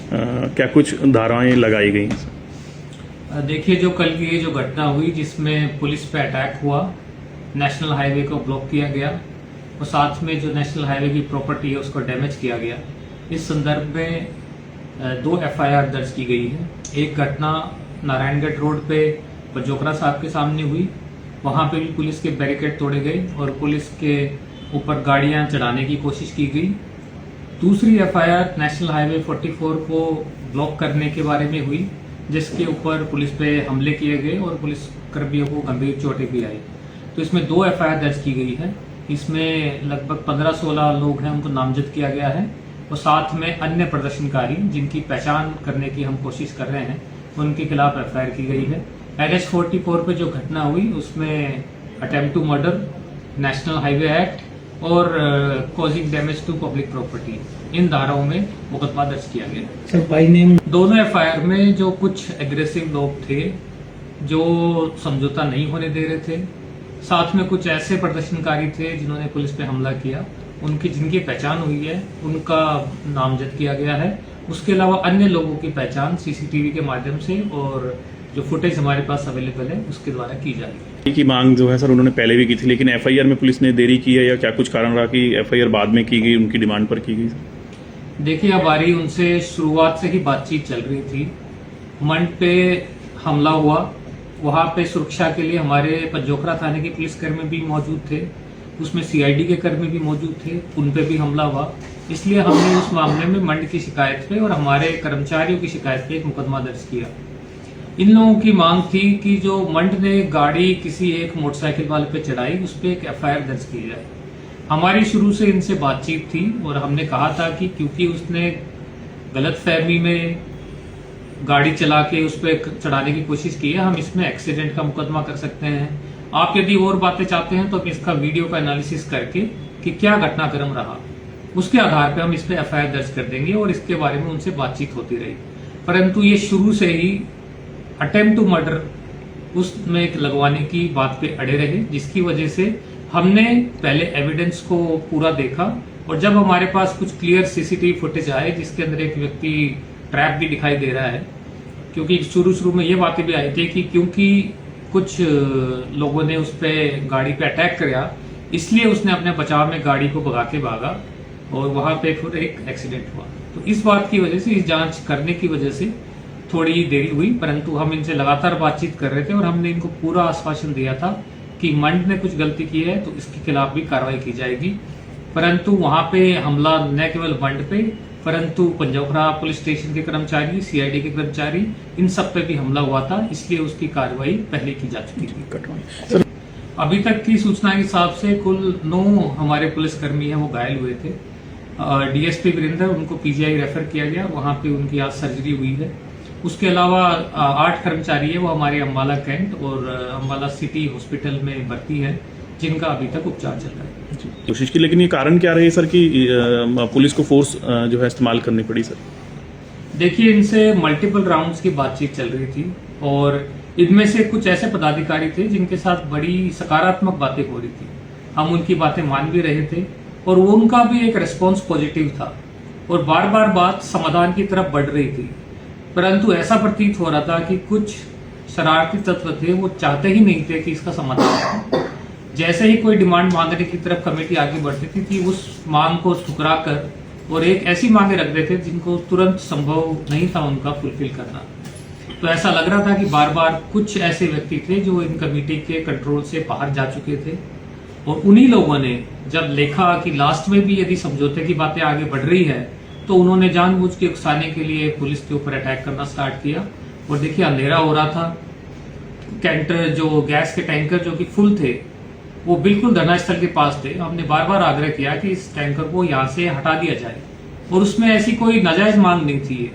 क्या कुछ धाराएं लगाई गई? देखिए, जो कल की ये जो घटना हुई जिसमें पुलिस पे अटैक हुआ, नेशनल हाईवे को ब्लॉक किया गया और साथ में जो नेशनल हाईवे की प्रॉपर्टी है उसको डैमेज किया गया, इस संदर्भ में 2 एफआईआर दर्ज की गई है। एक घटना नारायणगढ़ रोड पे पंजोखरा साहब के सामने हुई, वहां पे भी पुलिस के बैरिकेड तोड़े गए और पुलिस के ऊपर गाड़ियां चढ़ाने की कोशिश की गई। दूसरी एफआईआर नेशनल हाईवे 44 को ब्लॉक करने के बारे में हुई, जिसके ऊपर पुलिस पे हमले किए गए और पुलिस कर्मियों को गंभीर चोटें भी आई। तो इसमें 2 एफआईआर दर्ज की गई है। इसमें लगभग 15-16 लोग हैं, उनको नामजद किया गया है और साथ में अन्य प्रदर्शनकारी जिनकी पहचान करने की हम कोशिश कर रहे हैं उनके खिलाफ एफआईआर की गई है। NH 44 पे जो घटना हुई उसमें attempt to murder, national highway act और causing damage to public property, इन धाराओं में मुकदमा दर्ज किया गया। सर बाई नेम दोनों एफआईआर में जो कुछ एग्रेसिव लोग थे जो समझौता नहीं होने दे रहे थे, साथ में कुछ ऐसे प्रदर्शनकारी थे जिन्होंने पुलिस पे हमला किया, उनकी जिनकी पहचान हुई है उनका नामजद किया गया है। उसके अलावा अन्य लोगों की पहचान सीसीटीवी के माध्यम से और जो फुटेज हमारे पास अवेलेबल है उसके द्वारा की जाएगी। की मांग जो है सर उन्होंने पहले भी की थी, लेकिन एफआईआर में पुलिस ने देरी की है या क्या कुछ कारण रहा कि एफआईआर बाद में की गई, उनकी डिमांड पर की गई? देखिए, हमारी उनसे शुरुआत से ही बातचीत चल रही थी। मंड पे हमला हुआ, वहां पे सुरक्षा के लिए हमारे पंजोखरा थाने के पुलिसकर्मी भी मौजूद थे, उसमें सीआईडी के कर्मी भी मौजूद थे, उन पे भी हमला हुआ। इसलिए हमने उस मामले में मंड की शिकायत पे और हमारे कर्मचारियों की शिकायत पे एक मुकदमा दर्ज किया। इन लोगों की मांग थी कि जो मंड ने गाड़ी किसी एक मोटरसाइकिल वाले पे चढ़ाई, उस पर एक एफआईआर दर्ज की जाए। हमारी शुरू से इनसे बातचीत थी और हमने कहा था कि क्योंकि उसने गलत फहमी में गाड़ी चला के उस पर चढ़ाने की कोशिश की है, हम इसमें एक्सीडेंट का मुकदमा कर सकते हैं। आप यदि और बातें चाहते हैं तो हम इसका वीडियो का एनालिसिस करके कि क्या घटनाक्रम रहा, उसके आधार पर हम इस पर एफआईआर दर्ज कर देंगे और इसके बारे में उनसे बातचीत होती रही। परंतु ये शुरू से ही अटेम्प्ट टू मर्डर उसमें लगवाने की बात पे अड़े रहे, जिसकी वजह से हमने पहले एविडेंस को पूरा देखा और जब हमारे पास कुछ क्लियर सीसीटीवी फुटेज आए जिसके अंदर एक व्यक्ति ट्रैप भी दिखाई दे रहा है, क्योंकि शुरू में ये बातें भी आई थी कि क्योंकि कुछ लोगों ने उस पर गाड़ी पे अटैक किया, इसलिए उसने अपने बचाव में गाड़ी को भगा के भागा और वहां पे फिर एक एक्सीडेंट हुआ। तो इस बात की वजह से, इस जांच करने की वजह से थोड़ी देरी हुई, परंतु हम इनसे लगातार बातचीत कर रहे थे और हमने इनको पूरा आश्वासन दिया था कि मंड ने कुछ गलती की है तो इसके खिलाफ भी कार्रवाई की जाएगी। परंतु वहां पे हमला न केवल मंड पे परंतु पंजोखरा पुलिस स्टेशन के कर्मचारी, सीआईडी के कर्मचारी, इन सब पे भी हमला हुआ था, इसलिए उसकी कार्रवाई पहले की जा चुकी थी। अभी तक की सूचना के हिसाब से कुल 9 हमारे पुलिसकर्मी हैं वो घायल हुए थे। डीएसपी वीरेंद्र, उनको पीजीआई रेफर किया गया, वहां पे उनकी आज सर्जरी हुई है। उसके अलावा 8 कर्मचारी है वो हमारे अम्बाला कैंट और अम्बाला सिटी हॉस्पिटल में भर्ती है, जिनका अभी तक उपचार चल रहा है। कोशिश की, लेकिन ये कारण क्या रही सर कि पुलिस को फोर्स जो है इस्तेमाल करनी पड़ी सर? देखिए, इनसे मल्टीपल राउंड्स की बातचीत चल रही थी और इनमें से कुछ ऐसे पदाधिकारी थे जिनके साथ बड़ी सकारात्मक बातें हो रही थी, हम उनकी बातें मान भी रहे थे और उनका भी एक रिस्पॉन्स पॉजिटिव था और बार बार बात समाधान की तरफ बढ़ रही थी। परंतु ऐसा प्रतीत हो रहा था कि कुछ शरारती तत्व थे, वो चाहते ही नहीं थे कि इसका समाधान हो। जैसे ही कोई डिमांड मांगने की तरफ कमेटी आगे बढ़ती थी कि उस मांग को ठुकरा कर और एक ऐसी मांगे रख देते जिनको तुरंत संभव नहीं था उनका फुलफिल करना। तो ऐसा लग रहा था कि बार बार कुछ ऐसे व्यक्ति थे जो इन कमेटी के कंट्रोल से बाहर जा चुके थे और उन्हीं लोगों ने जब देखा कि लास्ट में भी यदि समझौते की बातें आगे बढ़ रही है तो उन्होंने जानबूझ के उकसाने के लिए पुलिस के ऊपर अटैक करना स्टार्ट किया। और देखिए, अंधेरा हो रहा था, कैंटर जो गैस के टैंकर जो कि फुल थे वो बिल्कुल धरनास्थल के पास थे। हमने बार बार आग्रह किया कि इस टैंकर को यहाँ से हटा दिया जाए और उसमें ऐसी कोई नाजायज मांग नहीं थी।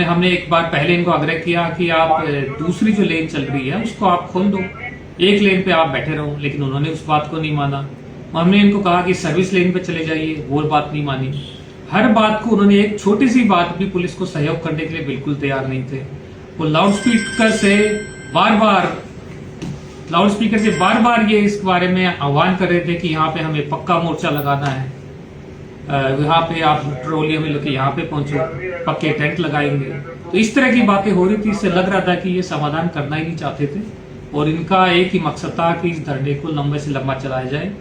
हमने एक बार पहले इनको आग्रह किया कि आप दूसरी जो लेन चल रही है उसको आप खोल दो, एक लेन पे आप बैठे रहो, लेकिन उन्होंने उस बात को नहीं माना। हमने इनको कहा कि सर्विस लेन पे चले जाइए, वो बात नहीं मानी। हर बात को उन्होंने, एक छोटी सी बात भी पुलिस को सहयोग करने के लिए बिल्कुल तैयार नहीं थे। वो लाउड स्पीकर से बार बार ये इस बारे में आह्वान कर रहे थे कि यहाँ पे हमें पक्का मोर्चा लगाना है यहाँ पे आप पेट्रोलियम लेके यहाँ पे पहुंचो, पक्के टेंट लगाएंगे। तो इस तरह की बातें हो रही थी। इससे लग रहा था कि ये समाधान करना ही नहीं चाहते थे और इनका एक ही मकसद था कि इस धरने को लंबे से लंबा चलाया जाए।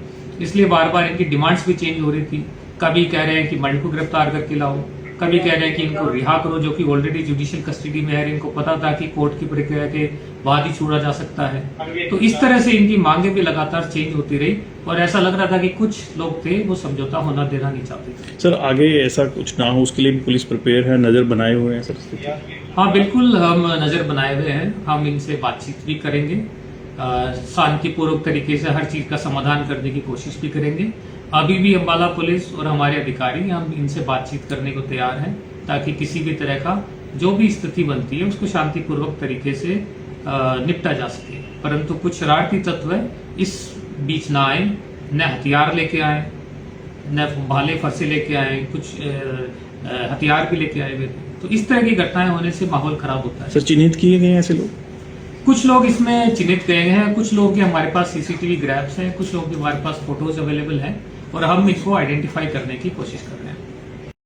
इसलिए बार बार इनकी डिमांड्स भी चेंज हो रही थी। कभी कह रहे हैं कि मंड को गिरफ्तार करके लाओ, कभी कह रहे हैं कि इनको रिहा करो, जो कि ऑलरेडी जुडिशियल कस्टडी में है। इनको पता था कि कोर्ट की प्रक्रिया के बाद ही छोड़ा जा सकता है। तो इस तरह से इनकी मांगे भी लगातार चेंज होती रही और ऐसा लग रहा था कि कुछ लोग थे वो समझौता होना देना नहीं चाहते थे। सर आगे ऐसा कुछ ना हो उसके लिए भी पुलिस प्रिपेयर है, नजर बनाए हुए हैं सर? हाँ बिल्कुल, हम नज़र बनाए हुए हैं। हम इनसे बातचीत भी करेंगे, शांतिपूर्वक तरीके से हर चीज़ का समाधान करने की कोशिश भी करेंगे। अभी भी अम्बाला पुलिस और हमारे अधिकारी हम इनसे बातचीत करने को तैयार हैं ताकि किसी भी तरह का जो भी स्थिति बनती है उसको शांतिपूर्वक तरीके से निपटा जा सके। परंतु कुछ शरारती तत्व इस बीच ना आए, न हथियार लेके आए, न भाले फरसे लेके आए, कुछ हथियार भी लेके आए हुए थे। तो इस तरह की घटनाएं होने से माहौल खराब होता है। सर चिन्हित किए गए हैं ऐसे लोग? कुछ लोग इसमें चिन्हित गए हैं, कुछ लोग के हमारे पास सीसीटीवी ग्रैब्स हैं, कुछ लोग के हमारे पास फोटोज अवेलेबल हैं और हम इसको आइडेंटिफाई करने की कोशिश कर रहे हैं।